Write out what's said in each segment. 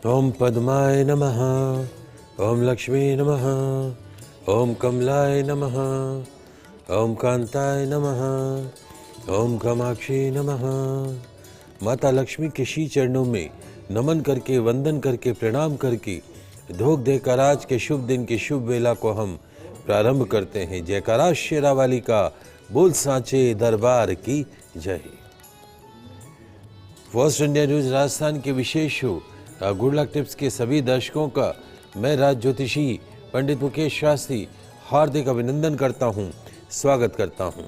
ओम पद्माय नमः, ओम लक्ष्मी नमः, ओम कमलाय नमः, ओम कांताय नमः, ओम कामाक्षी नमः। माता लक्ष्मी के श्री चरणों में नमन करके, वंदन करके, प्रणाम करके धोख देकर आज के शुभ दिन की शुभ वेला को हम प्रारंभ करते हैं। जयकारा शेरावाली का, बोल सांचे दरबार की जय। फर्स्ट इंडिया न्यूज राजस्थान के विशेष शो गुड लक टिप्स के सभी दर्शकों का मैं राज ज्योतिषी पंडित मुकेश शास्त्री हार्दिक अभिनंदन करता हूं, स्वागत करता हूं।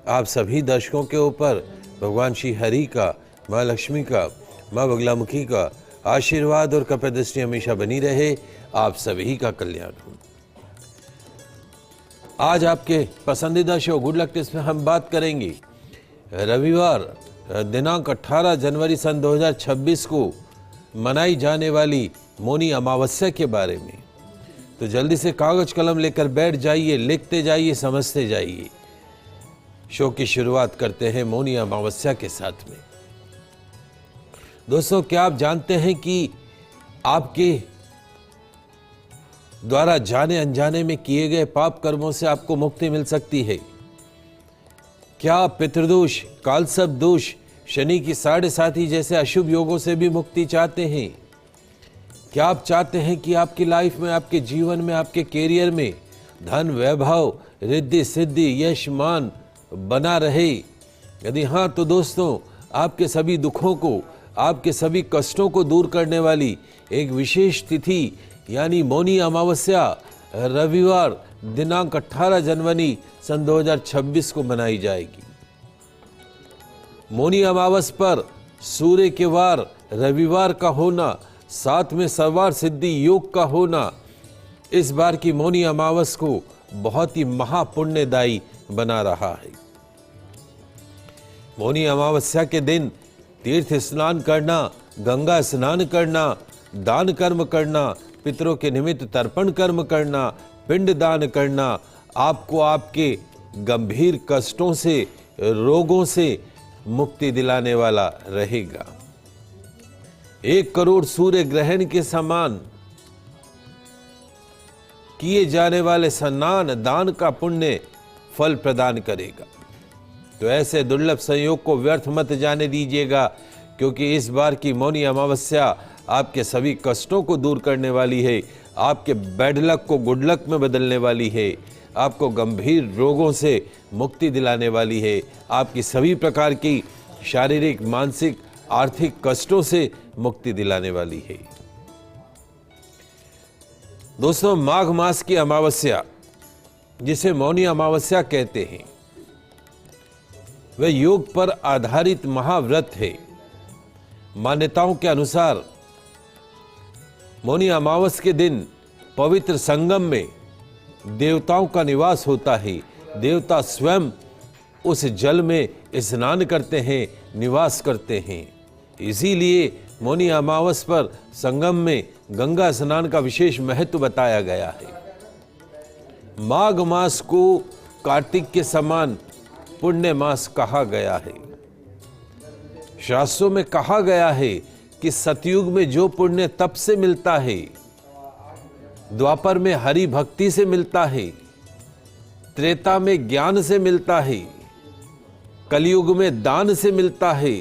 आप सभी दर्शकों के ऊपर भगवान श्री हरि का, माँ लक्ष्मी का, माँ बगलामुखी का आशीर्वाद और कृपा दृष्टि हमेशा बनी रहे। आप सभी का कल्याण हो। आज आपके पसंदीदा शो गुड लक टिप्स में हम बात करेंगे रविवार दिनांक 18 जनवरी सन 2026 को मनाई जाने वाली मौनी अमावस्या के बारे में। तो जल्दी से कागज कलम लेकर बैठ जाइए, लिखते जाइए, समझते जाइए। शो की शुरुआत करते हैं मौनी अमावस्या के साथ में। दोस्तों, क्या आप जानते हैं कि आपके द्वारा जाने अनजाने में किए गए पाप कर्मों से आपको मुक्ति मिल सकती है? क्या आप पितृदोष, कालसर्प दोष, शनि की 7.5 जैसे अशुभ योगों से भी मुक्ति चाहते हैं? क्या आप चाहते हैं कि आपकी लाइफ में, आपके जीवन में, आपके कैरियर में धन, वैभव, रिद्धि, सिद्धि, यश, मान बना रहे? यदि हाँ, तो दोस्तों, आपके सभी दुखों को, आपके सभी कष्टों को दूर करने वाली एक विशेष तिथि यानी मौनी अमावस्या रविवार दिनांक 18 जनवरी सन 2026 को मनाई जाएगी। मौनी अमावस पर सूर्य के वार रविवार का होना, साथ में सर्वार सिद्धि योग का होना इस बार की मौनी अमावस को बहुत ही महापुण्यदायी बना रहा है। मौनी अमावस्या के दिन तीर्थ स्नान करना, गंगा स्नान करना, दान कर्म करना, पितरों के निमित्त तर्पण कर्म करना, पिंड दान करना आपको आपके गंभीर कष्टों से, रोगों से मुक्ति दिलाने वाला रहेगा। 1 करोड़ सूर्य ग्रहण के समान किए जाने वाले स्नान दान का पुण्य फल प्रदान करेगा। तो ऐसे दुर्लभ संयोग को व्यर्थ मत जाने दीजिएगा, क्योंकि इस बार की मौनी अमावस्या आपके सभी कष्टों को दूर करने वाली है, आपके बैड लक को गुड लक में बदलने वाली है, आपको गंभीर रोगों से मुक्ति दिलाने वाली है, आपकी सभी प्रकार की शारीरिक, मानसिक, आर्थिक कष्टों से मुक्ति दिलाने वाली है। दोस्तों, माघ मास की अमावस्या, जिसे मौनी अमावस्या कहते हैं, वह योग पर आधारित महाव्रत है। मान्यताओं के अनुसार मौनी अमावस के दिन पवित्र संगम में देवताओं का निवास होता है। देवता स्वयं उस जल में स्नान करते हैं, निवास करते हैं। इसीलिए मौनी अमावस पर संगम में गंगा स्नान का विशेष महत्व बताया गया है। माघ मास को कार्तिक के समान पुण्य मास कहा गया है। शास्त्रों में कहा गया है कि सतयुग में जो पुण्य तप से मिलता है, द्वापर में हरि भक्ति से मिलता है, त्रेता में ज्ञान से मिलता है, कलयुग में दान से मिलता है,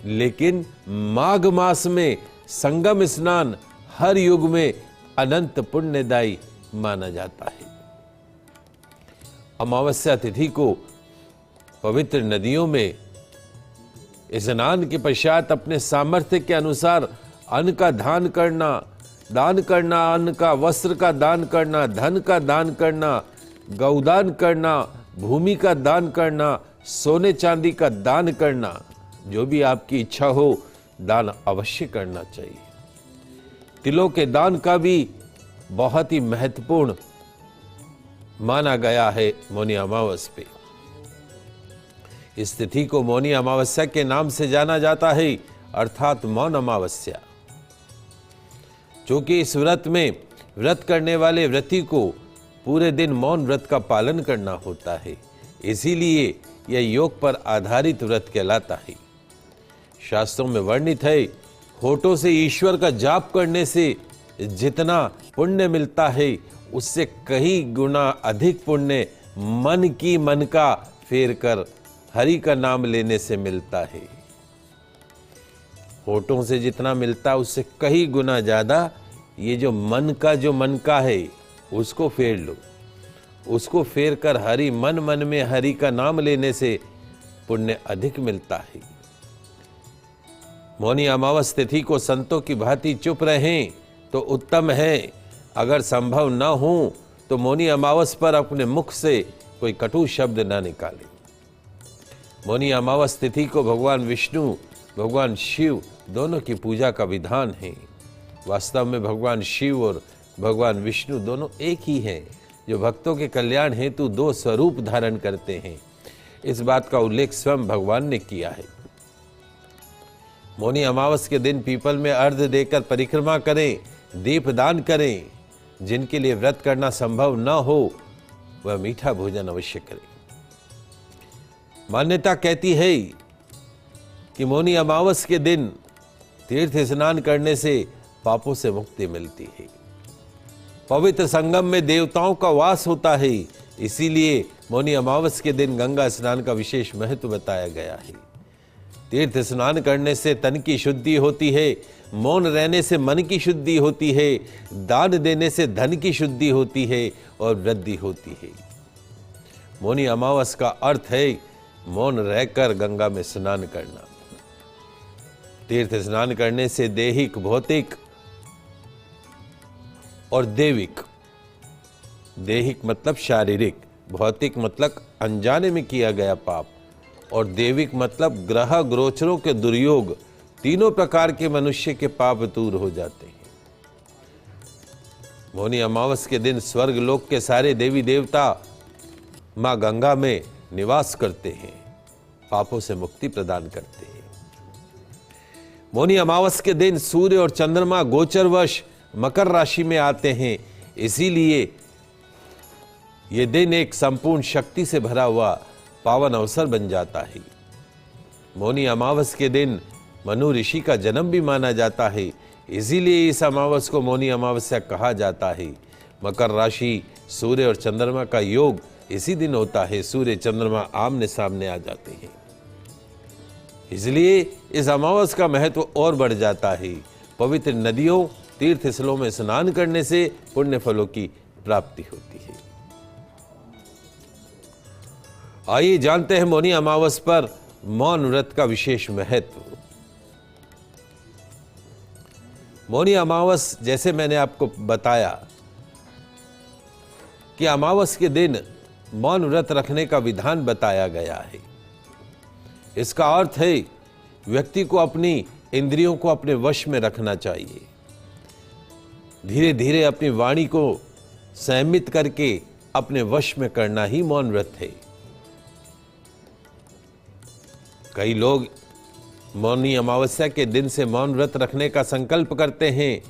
लेकिन माघ मास में संगम स्नान हर युग में अनंत पुण्यदायी माना जाता है। अमावस्या तिथि को पवित्र नदियों में स्नान के पश्चात अपने सामर्थ्य के अनुसार अन्न का दान करना, अन्न का, वस्त्र का दान करना, धन का दान करना, गौदान करना, भूमि का दान करना, सोने चांदी का दान करना, जो भी आपकी इच्छा हो दान अवश्य करना चाहिए। तिलों के दान का भी बहुत ही महत्वपूर्ण माना गया है मौनी अमावस पे। इस तिथि को मौनी अमावस्या के नाम से जाना जाता है, अर्थात मौन अमावस्या। क्योंकि इस व्रत में व्रत करने वाले व्रती को पूरे दिन मौन व्रत का पालन करना होता है, इसीलिए यह योग पर आधारित व्रत कहलाता है। शास्त्रों में वर्णित है, होठों से ईश्वर का जाप करने से जितना पुण्य मिलता है, उससे कई गुना अधिक पुण्य मन का फेर कर हरि का नाम लेने से मिलता है। होठों से जितना मिलता है उससे कई गुना ज्यादा ये जो मन का है उसको फेर लो। उसको फेर कर हरि मन में हरि का नाम लेने से पुण्य अधिक मिलता है। मौनी अमावस तिथि को संतों की भांति चुप रहें तो उत्तम है। अगर संभव न हो तो मौनी अमावस पर अपने मुख से कोई कटु शब्द न निकाले। मौनी अमावस तिथि को भगवान विष्णु, भगवान शिव दोनों की पूजा का विधान है। वास्तव में भगवान शिव और भगवान विष्णु दोनों एक ही हैं, जो भक्तों के कल्याण हेतु दो स्वरूप धारण करते हैं। इस बात का उल्लेख स्वयं भगवान ने किया है। मौनी अमावस के दिन पीपल में अर्घ्य देकर परिक्रमा करें, दीपदान करें। जिनके लिए व्रत करना संभव न हो वह मीठा भोजन अवश्य करें। मान्यता कहती है कि मौनी अमावस के दिन तीर्थ स्नान करने से पापों से मुक्ति मिलती है। पवित्र संगम में देवताओं का वास होता है, इसीलिए मौनी अमावस के दिन गंगा स्नान का विशेष महत्व बताया गया है। तीर्थ स्नान करने से तन की शुद्धि होती है, मौन रहने से मन की शुद्धि होती है, दान देने से धन की शुद्धि होती है और वृद्धि होती है। मौनी अमावस का अर्थ है मौन रहकर गंगा में स्नान करना। तीर्थ स्नान करने से दैहिक, भौतिक और दैविक, दैहिक मतलब शारीरिक, भौतिक मतलब अनजाने में किया गया पाप, और दैविक मतलब ग्रह गोचरों के दुर्योग, तीनों प्रकार के मनुष्य के पाप दूर हो जाते हैं। मौनी अमावस के दिन स्वर्ग लोक के सारे देवी देवता मां गंगा में निवास करते हैं, पापों से मुक्ति प्रदान करते हैं। मौनी अमावस के दिन सूर्य और चंद्रमा गोचरवश मकर राशि में आते हैं, इसीलिए यह दिन एक संपूर्ण शक्ति से भरा हुआ पावन अवसर बन जाता है। मौनी अमावस के दिन मनु ऋषि का जन्म भी माना जाता है, इसीलिए इस अमावस को मौनी अमावस्या कहा जाता है। मकर राशि, सूर्य और चंद्रमा का योग इसी दिन होता है। सूर्य चंद्रमा आमने सामने आ जाते हैं, इसलिए इस अमावस का महत्व और बढ़ जाता है। पवित्र नदियों, तीर्थ स्थलों में स्नान करने से पुण्य फलों की प्राप्ति होती है। आइए जानते हैं मौनी अमावस पर मौन व्रत का विशेष महत्व। मौनी अमावस, जैसे मैंने आपको बताया कि अमावस के दिन मौन व्रत रखने का विधान बताया गया है। इसका अर्थ है व्यक्ति को अपनी इंद्रियों को अपने वश में रखना चाहिए। धीरे धीरे अपनी वाणी को संयमित करके अपने वश में करना ही मौन व्रत है। कई लोग मौनी अमावस्या के दिन से मौन व्रत रखने का संकल्प करते हैं।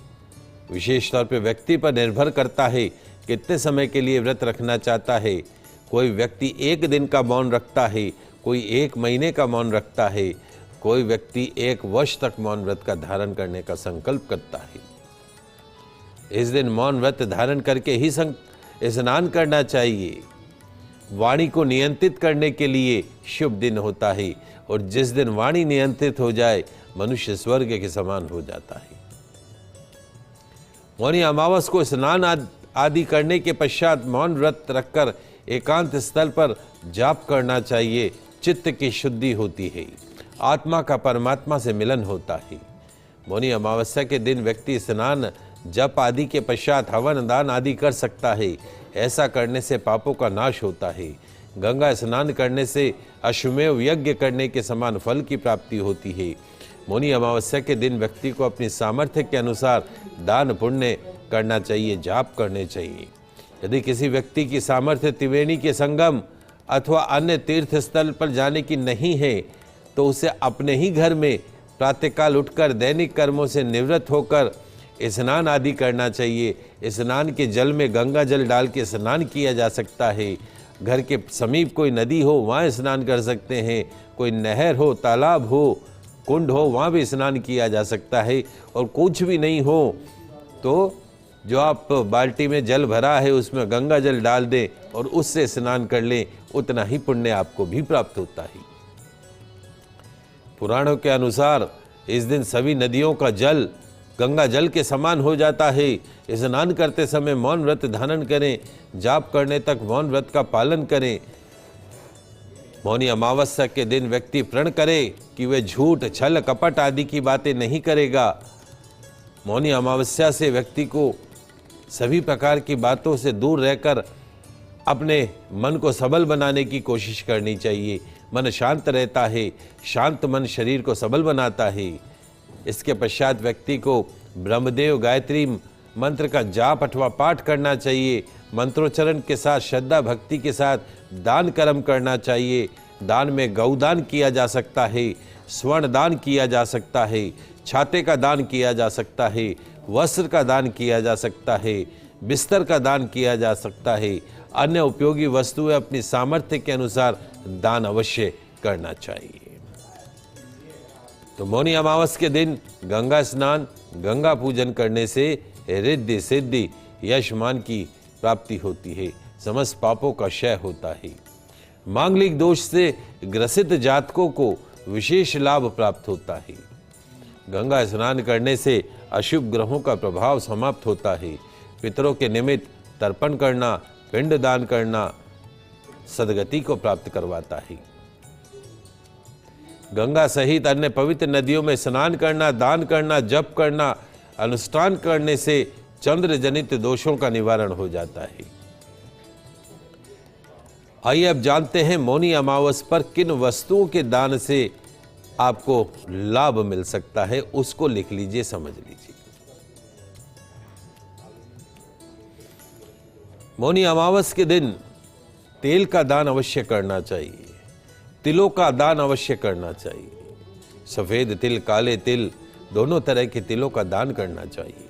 विशेष तौर पर व्यक्ति पर निर्भर करता है कितने समय के लिए व्रत रखना चाहता है। कोई व्यक्ति एक दिन का मौन रखता है, कोई 1 महीने का मौन रखता है, कोई व्यक्ति 1 वर्ष तक मौन व्रत का धारण करने का संकल्प करता है। इस दिन मौन व्रत धारण करके ही स्नान करना चाहिए। वाणी को नियंत्रित करने के लिए शुभ दिन होता है, और जिस दिन वाणी नियंत्रित हो जाए मनुष्य स्वर्ग के समान हो जाता है। मौनी अमावस को स्नान आदि करने के पश्चात मौन व्रत रखकर एकांत स्थल पर जाप करना चाहिए। चित्त की शुद्धि होती है, आत्मा का परमात्मा से मिलन होता है। मौनी अमावस्या के दिन व्यक्ति स्नान, जप आदि के पश्चात हवन, दान आदि कर सकता है। ऐसा करने से पापों का नाश होता है। गंगा स्नान करने से अश्वमेव यज्ञ करने के समान फल की प्राप्ति होती है। मौनी अमावस्या के दिन व्यक्ति को अपनी सामर्थ्य के अनुसार दान पुण्य करना चाहिए, जाप करने चाहिए। यदि किसी व्यक्ति की सामर्थ्य त्रिवेणी के संगम अथवा अन्य तीर्थ स्थल पर जाने की नहीं है, तो उसे अपने ही घर में प्रातःकाल उठकर दैनिक कर्मों से निवृत्त होकर स्नान आदि करना चाहिए। स्नान के जल में गंगा जल डाल के स्नान किया जा सकता है। घर के समीप कोई नदी हो वहाँ स्नान कर सकते हैं, कोई नहर हो, तालाब हो, कुंड हो वहाँ भी स्नान किया जा सकता है। और कुछ भी नहीं हो तो जो आप बाल्टी में जल भरा है उसमें गंगा जल डाल दें और उससे स्नान कर लें, उतना ही पुण्य आपको भी प्राप्त होता है। पुराणों के अनुसार इस दिन सभी नदियों का जल गंगा जल के समान हो जाता है। स्नान करते समय मौन व्रत धारण करें, जाप करने तक मौन व्रत का पालन करें। मौनी अमावस्या के दिन व्यक्ति प्रण करे कि वह झूठ, छल, कपट आदि की बातें नहीं करेगा। मौनी अमावस्या से व्यक्ति को सभी प्रकार की बातों से दूर रहकर अपने मन को सबल बनाने की कोशिश करनी चाहिए। मन शांत रहता है, शांत मन शरीर को सबल बनाता है। इसके पश्चात व्यक्ति को ब्रह्मदेव गायत्री मंत्र का जाप अथवा पाठ करना चाहिए। मंत्रोच्चारण के साथ श्रद्धा भक्ति के साथ दान कर्म करना चाहिए। दान में गौदान किया जा सकता है, स्वर्ण दान किया जा सकता है, छाते का दान किया जा सकता है, वस्त्र का दान किया जा सकता है, बिस्तर का दान किया जा सकता है। अन्य उपयोगी वस्तुएं अपनी सामर्थ्य के अनुसार दान अवश्य करना चाहिए। तो मौनी अमावस के दिन गंगा स्नान, गंगा पूजन करने से रिद्धि सिद्धि यश मान की प्राप्ति होती है, समस्त पापों का क्षय होता है। मांगलिक दोष से ग्रसित जातकों को विशेष लाभ प्राप्त होता है। गंगा स्नान करने से अशुभ ग्रहों का प्रभाव समाप्त होता है। पितरों के निमित्त तर्पण करना, पिंड दान करना सदगति को प्राप्त करवाता है। गंगा सहित अन्य पवित्र नदियों में स्नान करना, दान करना, जप करना, अनुष्ठान करने से चंद्र जनित दोषों का निवारण हो जाता है। आइए अब जानते हैं मौनी अमावस पर किन वस्तुओं के दान से आपको लाभ मिल सकता है। उसको लिख लीजिए, समझ लीजिए। मौनी अमावस के दिन तेल का दान अवश्य करना चाहिए, तिलों का दान अवश्य करना चाहिए। सफेद तिल, काले तिल, दोनों तरह के तिलों का दान करना चाहिए।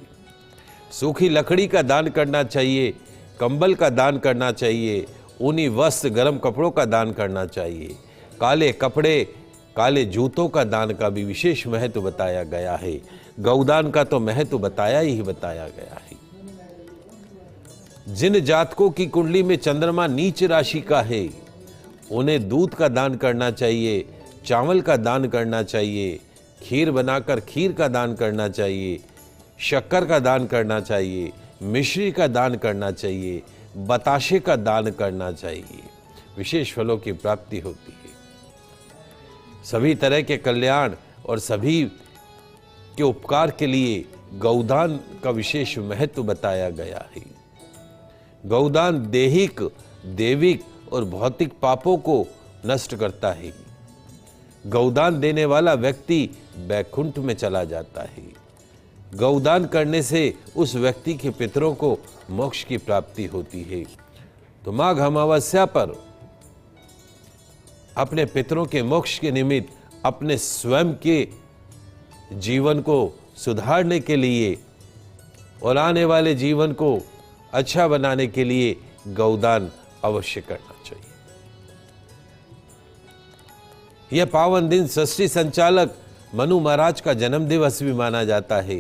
सूखी लकड़ी का दान करना चाहिए, कंबल का दान करना चाहिए, ऊनी वस्त्र, गर्म कपड़ों का दान करना चाहिए। काले कपड़े, काले जूतों का दान का भी विशेष महत्व बताया गया है। गौदान का तो महत्व बताया गया है। जिन जातकों की कुंडली में चंद्रमा नीच राशि का है उन्हें दूध का दान करना चाहिए, चावल का दान करना चाहिए, खीर बनाकर खीर का दान करना चाहिए, शक्कर का दान करना चाहिए, मिश्री का दान करना चाहिए, बताशे का दान करना चाहिए। विशेष फलों की प्राप्ति होती है। सभी तरह के कल्याण और सभी के उपकार के लिए गौदान का विशेष महत्व बताया गया है। गौदान दैहिक, देविक और भौतिक पापों को नष्ट करता है। गौदान देने वाला व्यक्ति बैकुंठ में चला जाता है। गौदान करने से उस व्यक्ति के पितरों को मोक्ष की प्राप्ति होती है। तो माघ अमावस्या पर अपने पितरों के मोक्ष के निमित्त अपने स्वयं के जीवन को सुधारने के लिए और आने वाले जीवन को अच्छा बनाने के लिए गौदान अवश्य करना चाहिए। यह पावन दिन सृष्टि संचालक मनु महाराज का जन्म दिवस भी माना जाता है।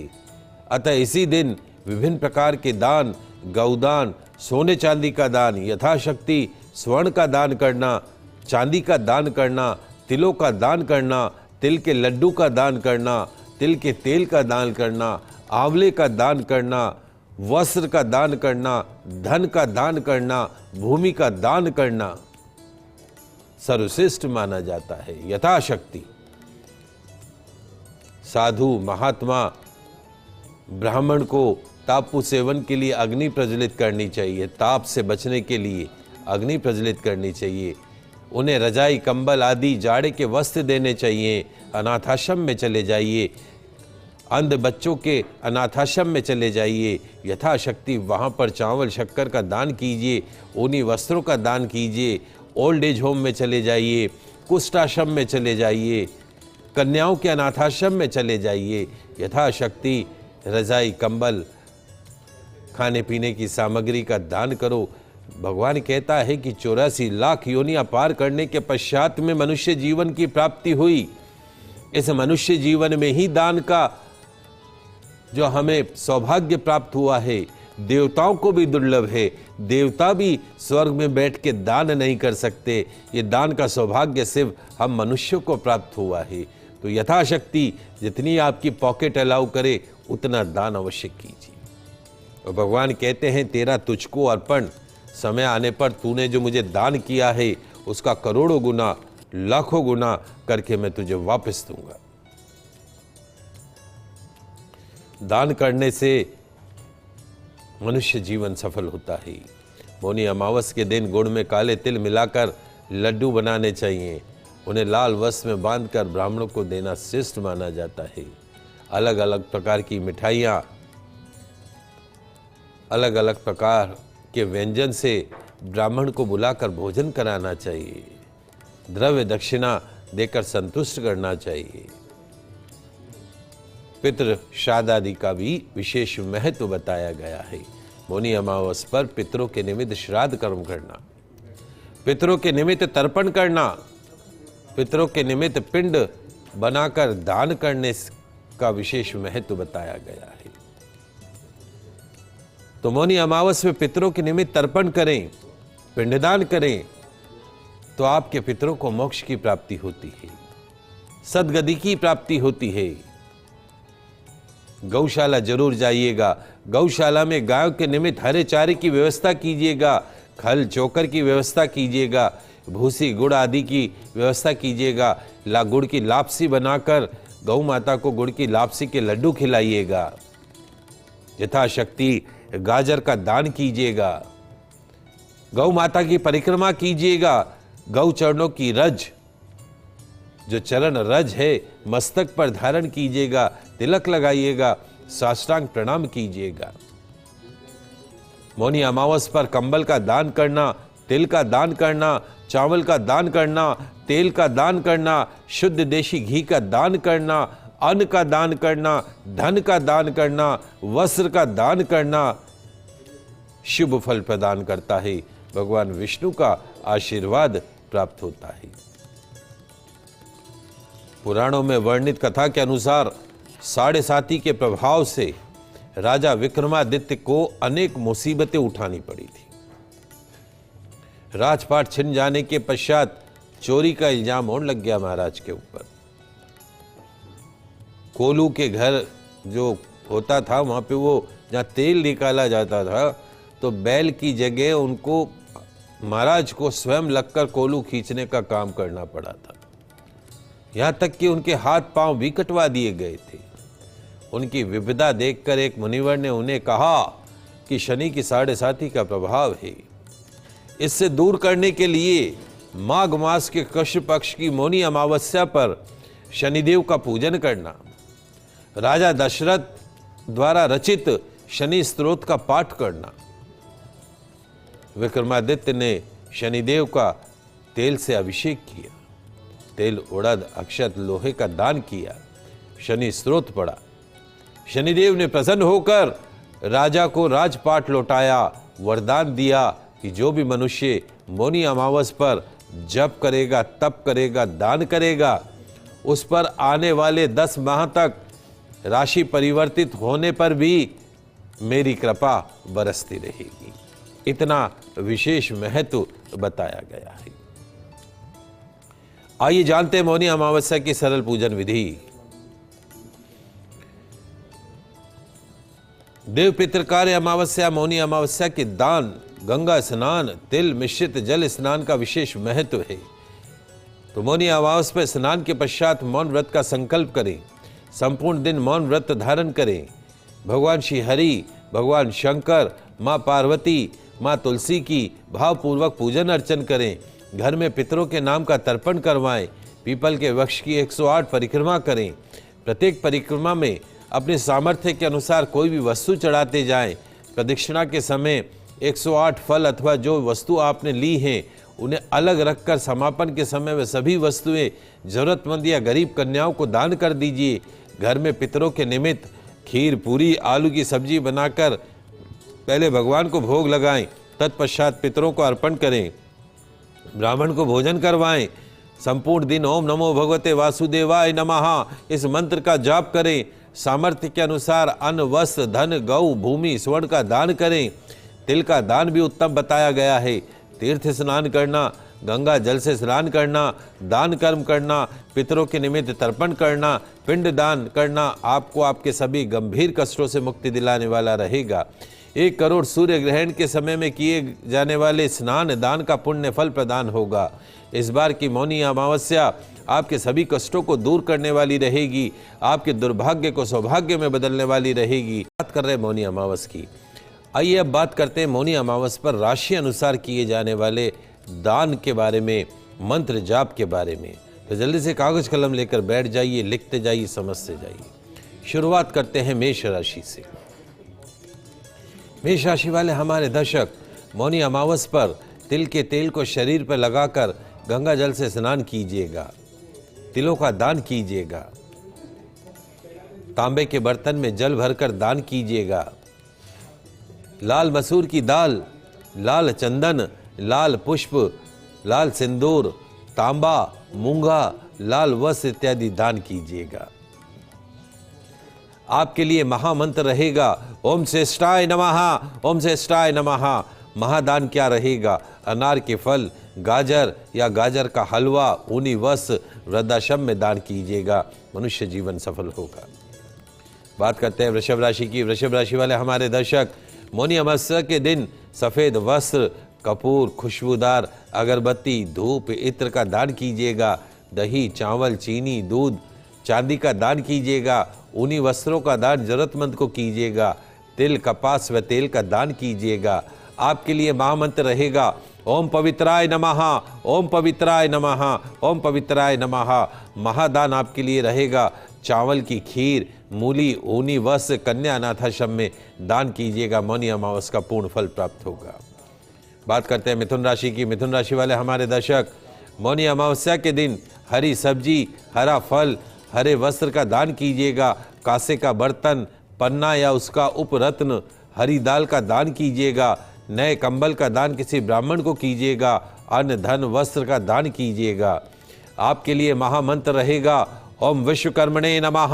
अतः इसी दिन विभिन्न प्रकार के दान, गौदान, सोने चांदी का दान, यथाशक्ति स्वर्ण का दान करना, चांदी का दान करना, तिलों का दान करना, तिल के लड्डू का दान करना, तिल के तेल का दान करना, आंवले का दान करना, वस्त्र का दान करना, धन का दान करना, भूमि का दान करना सर्वश्रेष्ठ माना जाता है। यथाशक्ति साधु, महात्मा, ब्राह्मण को तापु सेवन के लिए अग्नि प्रज्वलित करनी चाहिए। ताप से बचने के लिए अग्नि प्रज्वलित करनी चाहिए। उन्हें रजाई, कंबल आदि जाड़े के वस्त्र देने चाहिए। अनाथाश्रम में चले जाइए, अंध बच्चों के अनाथाश्रम में चले जाइए। यथाशक्ति वहाँ पर चावल शक्कर का दान कीजिए, ऊनी वस्त्रों का दान कीजिए। ओल्ड एज होम में चले जाइए, कुष्ठ आश्रम में चले जाइए, कन्याओं के अनाथाश्रम में चले जाइए। यथाशक्ति रजाई, कंबल, खाने पीने की सामग्री का दान करो। भगवान कहता है कि 84 लाख योनियां पार करने के पश्चात में मनुष्य जीवन की प्राप्ति हुई। इस मनुष्य जीवन में ही दान का जो हमें सौभाग्य प्राप्त हुआ है, देवताओं को भी दुर्लभ है। देवता भी स्वर्ग में बैठ के दान नहीं कर सकते। ये दान का सौभाग्य सिर्फ हम मनुष्यों को प्राप्त हुआ है। तो यथाशक्ति जितनी आपकी पॉकेट अलाउ करे उतना दान अवश्य कीजिए। और भगवान कहते हैं, तेरा तुझको अर्पण, समय आने पर तूने जो मुझे दान किया है उसका करोड़ों गुना, लाखों गुना करके मैं तुझे वापस दूंगा। दान करने से मनुष्य जीवन सफल होता है। मौनी अमावस के दिन गुड़ में काले तिल मिलाकर लड्डू बनाने चाहिए। उन्हें लाल वस्त्र में बांधकर ब्राह्मणों को देना श्रेष्ठ माना जाता है। अलग अलग प्रकार की मिठाइयाँ, अलग अलग प्रकार के व्यंजन से ब्राह्मण को बुलाकर भोजन कराना चाहिए। द्रव्य दक्षिणा देकर संतुष्ट करना चाहिए। पितृ श्राद्ध आदि का भी विशेष महत्व बताया गया है। मौनी अमावस पर पितरों के निमित्त श्राद्ध कर्म करना, पितरों के निमित्त तर्पण करना, पितरों के निमित्त पिंड बनाकर दान करने का विशेष महत्व बताया गया है। तो मौनी अमावस में पितरों के निमित्त तर्पण करें, पिंडदान करें, तो आपके पितरों को मोक्ष की प्राप्ति होती है, सद्गति की प्राप्ति होती है। गौशाला जरूर जाइएगा। गौशाला में गायों के निमित्त हरे चारे की व्यवस्था कीजिएगा, खल चोकर की व्यवस्था कीजिएगा, भूसी गुड़ आदि की व्यवस्था कीजिएगा। गुड़ की लापसी बनाकर गौ माता को गुड़ की लापसी के लड्डू खिलाइएगा। यथाशक्ति गाजर का दान कीजिएगा। गौ माता की परिक्रमा कीजिएगा। गौ चरणों की रज, जो चरण रज है, मस्तक पर धारण कीजिएगा, तिलक लगाइएगा, साष्टांग प्रणाम कीजिएगा। मौनी अमावस पर कंबल का दान करना, तिल का दान करना, चावल का दान करना, तेल का दान करना, शुद्ध देशी घी का दान करना, अन्न का दान करना, धन का दान करना, वस्त्र का दान करना शुभ फल प्रदान करता है। भगवान विष्णु का आशीर्वाद प्राप्त होता है। पुराणों में वर्णित कथा के अनुसार साढ़े साती के प्रभाव से राजा विक्रमादित्य को अनेक मुसीबतें उठानी पड़ी थी। राजपाट छिन जाने के पश्चात चोरी का इल्जाम होने लग गया महाराज के ऊपर। कोलू के घर जो होता था वहां पे वो जहाँ तेल निकाला जाता था, तो बैल की जगह उनको, महाराज को स्वयं लगकर कोलू खींचने का काम करना पड़ा था। यहाँ तक कि उनके हाथ पांव भी कटवा दिए गए थे। उनकी विपदा देखकर एक मुनिवर ने उन्हें कहा कि शनि की साढ़े साती का प्रभाव है, इससे दूर करने के लिए माघ मास के कृष्ण पक्ष की मौनी अमावस्या पर शनिदेव का पूजन करना, राजा दशरथ द्वारा रचित शनि स्तोत्र का पाठ करना। विक्रमादित्य ने शनिदेव का तेल से अभिषेक किया, तेल, उड़द, अक्षत, लोहे का दान किया, शनि स्तोत्र पढ़ा। शनिदेव ने प्रसन्न होकर राजा को राजपाट लौटाया, वरदान दिया कि जो भी मनुष्य मौनी अमावस पर जप करेगा, तप करेगा, दान करेगा, उस पर आने वाले 10 माह तक राशि परिवर्तित होने पर भी मेरी कृपा बरसती रहेगी। इतना विशेष महत्व बताया गया है। आइए जानते हैं मौनी अमावस्या की सरल पूजन विधि। देव पितृ कार्य अमावस्या, मौनी अमावस्या के दान, गंगा स्नान, तिल मिश्रित जल स्नान का विशेष महत्व है। तो मौनी अमावस्या पर स्नान के पश्चात मौन व्रत का संकल्प करें। संपूर्ण दिन मौन व्रत धारण करें। भगवान श्री हरि, भगवान शंकर, माँ पार्वती, माँ तुलसी की भावपूर्वक पूजन अर्चन करें। घर में पितरों के नाम का तर्पण करवाएं। पीपल के वृक्ष की 108 परिक्रमा करें। प्रत्येक परिक्रमा में अपने सामर्थ्य के अनुसार कोई भी वस्तु चढ़ाते जाएं। प्रदक्षिणा के समय 108 फल अथवा जो वस्तु आपने ली हैं उन्हें अलग रखकर समापन के समय वे सभी वस्तुएं जरूरतमंद या गरीब कन्याओं को दान कर दीजिए। घर में पितरों के निमित्त खीर, पूरी, आलू की सब्जी बनाकर पहले भगवान को भोग लगाएं, तत्पश्चात पितरों को अर्पण करें। ब्राह्मण को भोजन करवाएं। संपूर्ण दिन ओम नमो भगवते वासुदेवाय नमः इस मंत्र का जाप करें। सामर्थ्य के अनुसार अन्न, वस्त्र, धन, गौ, भूमि, स्वर्ण का दान करें। तिल का दान भी उत्तम बताया गया है। तीर्थ स्नान करना, गंगा जल से स्नान करना, दान कर्म करना, पितरों के निमित्त तर्पण करना, पिंड दान करना आपको आपके सभी गंभीर कष्टों से मुक्ति दिलाने वाला रहेगा। 1 करोड़ सूर्य ग्रहण के समय में किए जाने वाले स्नान दान का पुण्य फल प्रदान होगा। इस बार की मौनी अमावस्या आपके सभी कष्टों को दूर करने वाली रहेगी, आपके दुर्भाग्य को सौभाग्य में बदलने वाली रहेगी। बात कर रहे हैं मौनी अमावस की। आइए अब बात करते हैं मौनी अमावस पर राशि अनुसार किए जाने वाले दान के बारे में, मंत्र जाप के बारे में। तो जल्दी से कागज कलम लेकर बैठ जाइए, लिखते जाइए, समझते जाइए। शुरुआत करते हैं मेष राशि से। मेष राशि वाले हमारे दर्शक, मौनी अमावस पर तिल के तेल को शरीर पर लगाकर गंगा जल से स्नान कीजिएगा, तिलों का दान कीजिएगा, तांबे के बर्तन में जल भरकर दान कीजिएगा। लाल मसूर की दाल, लाल चंदन, लाल पुष्प, लाल सिंदूर, तांबा, मूंगा, लाल वस्त्र इत्यादि दान कीजिएगा। आपके लिए महामंत्र रहेगा ओम श्रेष्ठाय नमः, ओम श्रेष्ठाय नमः। महादान क्या रहेगा? अनार के फल, गाजर या गाजर का हलवा, ऊनी वस्त्र वृद्धाश्रम में दान कीजिएगा, मनुष्य जीवन सफल होगा। बात करते हैं वृषभ राशि की। वृषभ राशि वाले हमारे दर्शक, मौनी अमावस्या के दिन सफेद वस्त्र, कपूर, खुशबूदार अगरबत्ती, धूप, इत्र का दान कीजिएगा। दही, चावल, चीनी, दूध, चांदी का दान कीजिएगा। ऊनी वस्त्रों का दान जरूरतमंद को कीजिएगा। तिल, कपास व तेल का दान कीजिएगा। आपके लिए महामंत्र रहेगा ओम पवित्राय नमः, ओम पवित्राय नमः, ओम पवित्राय नमः। महादान आपके लिए रहेगा चावल की खीर, मूली, ऊनी वस्त्र कन्या अनाथाश्रम में दान कीजिएगा। मौनी अमावस का पूर्ण फल प्राप्त होगा। बात करते हैं मिथुन राशि की। मिथुन राशि वाले हमारे दर्शक, मौनी अमावस्या के दिन हरी सब्जी, हरा फल, हरे वस्त्र का दान कीजिएगा। कांसे का बर्तन, पन्ना या उसका उपरत्न, हरी दाल का दान कीजिएगा। नए कंबल का दान किसी ब्राह्मण को कीजिएगा। अन्न, धन, वस्त्र का दान कीजिएगा। आपके लिए महामंत्र रहेगा ओम विश्वकर्मणे नमः,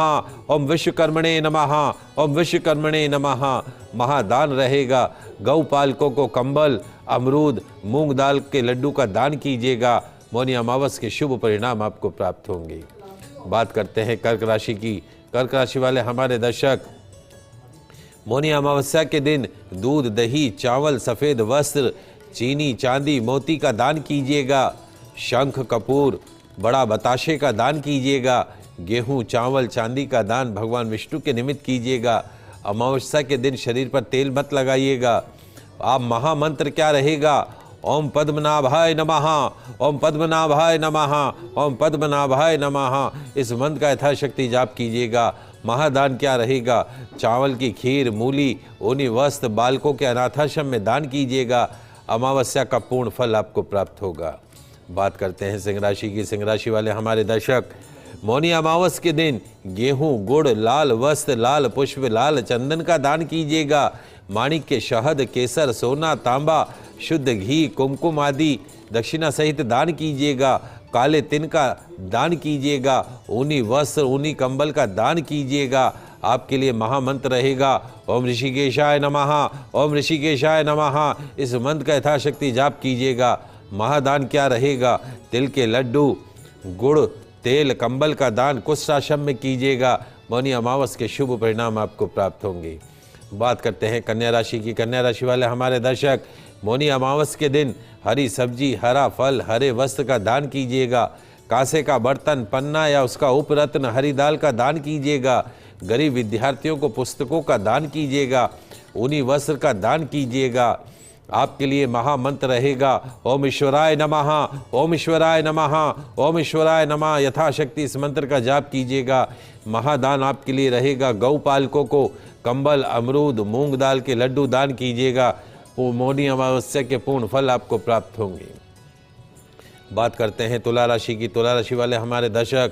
ओम विश्वकर्मणे नमः, ओम विश्वकर्मणे नमः। महादान रहेगा गौपालकों को कंबल, अमरूद, मूंग दाल के लड्डू का दान कीजिएगा। मौनी अमावस के शुभ परिणाम आपको प्राप्त होंगे। बात करते हैं कर्क राशि की। कर्क राशि वाले हमारे दर्शक, मौनी अमावस्या के दिन दूध, दही, चावल, सफ़ेद वस्त्र, चीनी, चांदी, मोती का दान कीजिएगा। शंख, कपूर, बड़ा बताशे का दान कीजिएगा। गेहूं, चावल, चांदी का दान भगवान विष्णु के निमित्त कीजिएगा। अमावस्या के दिन शरीर पर तेल मत लगाइएगा। आप महामंत्र क्या रहेगा? ओम पद्मनाभाय नमः, ओम पद्मनाभाय नमः, ओम पद्मनाभाय नमः। इस मंत्र का यथाशक्ति जाप कीजिएगा। महादान क्या रहेगा? चावल की खीर, मूली, ऊनी वस्त्र बालकों के अनाथाश्रम में दान कीजिएगा। अमावस्या का पूर्ण फल आपको प्राप्त होगा। बात करते हैं सिंह राशि की। सिंह राशि वाले हमारे दर्शक, मौनी अमावस के दिन गेहूं, गुड़, लाल वस्त्र, लाल पुष्प, लाल चंदन का दान कीजिएगा। माणिक्य, शहद, केसर, सोना, तांबा, शुद्ध घी, कुमकुम आदि दक्षिणा सहित दान कीजिएगा। काले तिल का दान कीजिएगा। ऊनी वस्त्र, ऊनी कंबल का दान कीजिएगा। आपके लिए महामंत्र रहेगा ओम ऋषिकेशाय नमः, ओम ऋषिकेशाय नमः। इस मंत्र का यथाशक्ति जाप कीजिएगा। महादान क्या रहेगा? तिल के लड्डू, गुड़, तेल, कंबल का दान कुछ आश्रम में कीजिएगा। मौनी अमावस के शुभ परिणाम आपको प्राप्त होंगे। बात करते हैं कन्या राशि की। कन्या राशि वाले हमारे दर्शक, मौनी अमावस के दिन हरी सब्जी, हरा फल, हरे वस्त्र का दान कीजिएगा। कांसे का बर्तन, पन्ना या उसका उपरत्न, हरी दाल का दान कीजिएगा। गरीब विद्यार्थियों को पुस्तकों का दान कीजिएगा। ऊनी वस्त्र का दान कीजिएगा। आपके लिए महामंत्र रहेगा ओम ईश्वराय नमः, ओम ईश्वराय नमः, ओम ईश्वराय नमः। यथाशक्ति इस मंत्र का जाप कीजिएगा। महादान आपके लिए रहेगा गौपालकों को कंबल, अमरूद, मूंग दाल के लड्डू दान कीजिएगा। मौनी अमावस्या के पूर्ण फल आपको प्राप्त होंगे। बात करते हैं तुला राशि की। तुला राशि वाले हमारे दर्शक,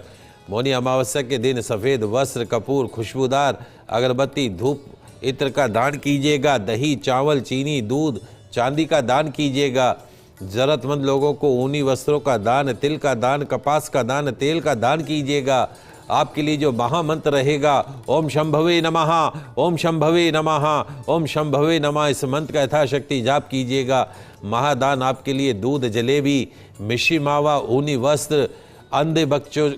मौनी अमावस्या के दिन सफ़ेद वस्त्र, कपूर, खुशबूदार अगरबत्ती, धूप, इत्र का दान कीजिएगा। दही, चावल, चीनी, दूध, चांदी का दान कीजिएगा। जरूरतमंद लोगों को ऊनी वस्त्रों का दान, तिल का दान, कपास का दान, तेल का दान कीजिएगा। आपके लिए जो महामंत्र रहेगा ओम शंभवे नमः, ओम शंभवे नमः, ओम शंभवे नमः, इस मंत्र का यथाशक्ति जाप कीजिएगा। महादान आपके लिए दूध, जलेबी, मिश्री मावा, ऊनी वस्त्र, अंधे बच्चों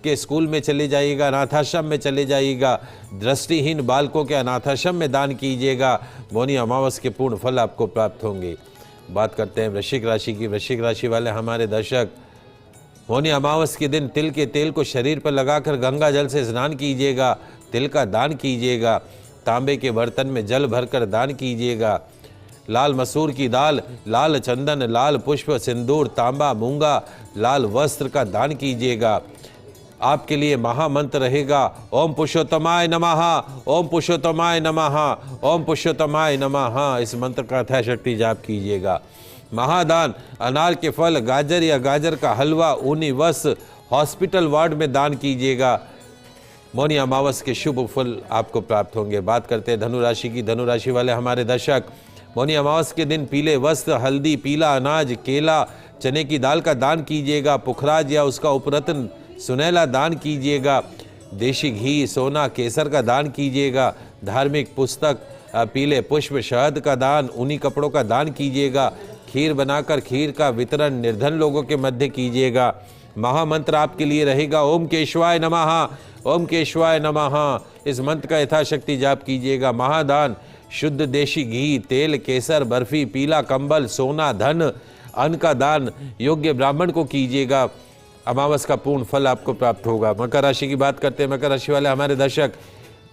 के स्कूल में चले जाइएगा, अनाथाश्रम में चले जाइएगा, दृष्टिहीन बालकों के अनाथाश्रम में दान कीजिएगा। मौनी अमावस के पूर्ण फल आपको प्राप्त होंगे। बात करते हैं वृश्चिक राशि की। वृश्चिक राशि वाले हमारे दर्शक, मौनी अमावस के दिन तिल के तेल को शरीर पर लगाकर गंगा जल से स्नान कीजिएगा, तिल का दान कीजिएगा, तांबे के बर्तन में जल भरकर दान कीजिएगा। लाल मसूर की दाल, लाल चंदन, लाल पुष्प, सिंदूर, तांबा, मूंगा, लाल वस्त्र का दान कीजिएगा। आपके लिए महामंत्र रहेगा ओम पुरुषोत्तमाय नमः, ओम पुरुषोत्तमाय नमः, ओम पुरुषोत्तमाय नमः, इस मंत्र का यथाशक्ति जाप कीजिएगा। महादान अनार के फल, गाजर या गाजर का हलवा, ऊनी वस्त्र हॉस्पिटल वार्ड में दान कीजिएगा। मौनी अमावस के शुभ फल आपको प्राप्त होंगे। बात करते हैं धनु राशि की। धनु राशि वाले हमारे दर्शक, मौनी अमावस के दिन पीले वस्त्र, हल्दी, पीला अनाज, केला, चने की दाल का दान कीजिएगा। पुखराज या उसका उपरत्न, सुनहला दान कीजिएगा। देशी घी, सोना, केसर का दान कीजिएगा। धार्मिक पुस्तक, पीले पुष्प, शहद का दान, ऊनी कपड़ों का दान कीजिएगा। खीर बनाकर खीर का वितरण निर्धन लोगों के मध्य कीजिएगा। महामंत्र आपके लिए रहेगा ओम केशवाय नमः, ओम केशवाय नमः, इस मंत्र का यथाशक्ति जाप कीजिएगा। महादान शुद्ध देशी घी, तेल, केसर, बर्फी, पीला कंबल, सोना, धन, अन्न का दान योग्य ब्राह्मण को कीजिएगा। अमावस का पूर्ण फल आपको प्राप्त होगा। मकर राशि की बात करते हैं। मकर राशि वाले हमारे दर्शक,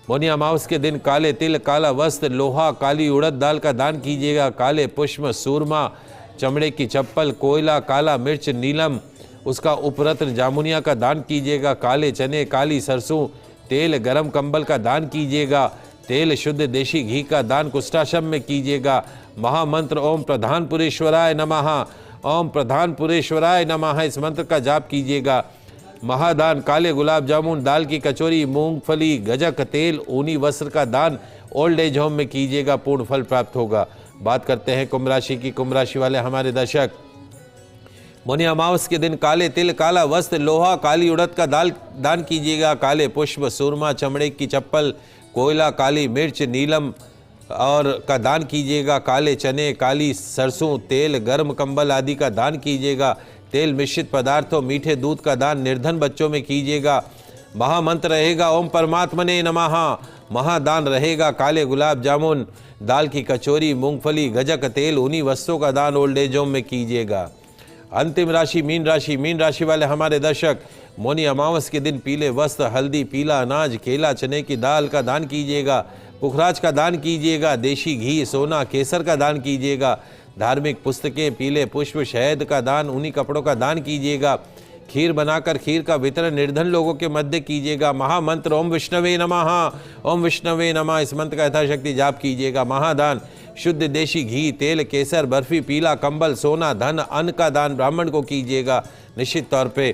मौनी अमावस के दिन काले तिल, काला वस्त्र, लोहा, काली उड़द दाल का दान कीजिएगा। काले पुष्प, सूरमा, चमड़े की चप्पल, कोयला, काला मिर्च, नीलम, उसका उपरत्न, जामुनिया का दान कीजिएगा। काले चने, काली सरसों, तेल, गरम कंबल का दान कीजिएगा। तेल शुद्ध देशी घी का दान कुष्ठाश्रम में कीजिएगा। महामंत्र ओम प्रधानपुरेश्वराय नमः, ओम प्रधानपुरेश्वराय नमः, इस मंत्र का जाप कीजिएगा। महादान काले गुलाब जामुन, दाल की कचौरी, मूंगफली, गजक, तेल, ऊनी वस्त्र का दान ओल्ड एज होम में कीजिएगा, पूर्ण फल प्राप्त होगा। बात करते हैं कुंभ राशि की। कुंभ राशि वाले हमारे दर्शक, मौनी अमावस के दिन काले तिल, काला वस्त्र, लोहा, काली उड़द का दान कीजिएगा। काले पुष्प, सूरमा, चमड़े की चप्पल, कोयला, काली मिर्च, नीलम और का दान कीजिएगा। काले चने, काली सरसों, तेल, गर्म कंबल आदि का दान कीजिएगा। तेल मिश्रित पदार्थों, मीठे दूध का दान निर्धन बच्चों में कीजिएगा। महामंत्र रहेगा ओम परमात्मने नमः। महादान रहेगा काले गुलाब जामुन, दाल की कचौरी, मूंगफली, गजक, तेल, ऊनी वस्त्रों का दान ओल्ड एज होम में कीजिएगा। अंतिम राशि मीन राशि। मीन राशि वाले हमारे दर्शक, मौनी अमावस के दिन पीले वस्त्र, हल्दी, पीला अनाज, केला, चने की दाल का दान कीजिएगा। पुखराज का दान कीजिएगा। देशी घी, सोना, केसर का दान कीजिएगा। धार्मिक पुस्तकें, पीले पुष्प, शहद का दान, ऊनी कपड़ों का दान कीजिएगा। खीर बनाकर खीर का वितरण निर्धन लोगों के मध्य कीजिएगा। महामंत्र ओम विष्णवे नमः, ओम विष्णवे नमः, इस मंत्र का यथाशक्ति जाप कीजिएगा। महादान शुद्ध देशी घी, तेल, केसर, बर्फी, पीला कंबल, सोना, धन, अन्न का दान ब्राह्मण को कीजिएगा। निश्चित तौर पे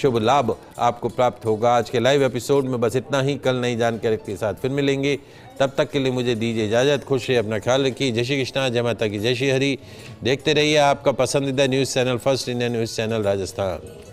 शुभ लाभ आपको प्राप्त होगा। आज के लाइव एपिसोड में बस इतना ही। कल नई जानकारी के साथ फिर मिलेंगे। तब तक के लिए मुझे दीजिए इजाज़त। खुश रहिए, अपना ख्याल रखिए। जय श्री कृष्णा, जय माता की, जय श्री हरि। देखते रहिए आपका पसंदीदा news channel first India news channel Rajasthan.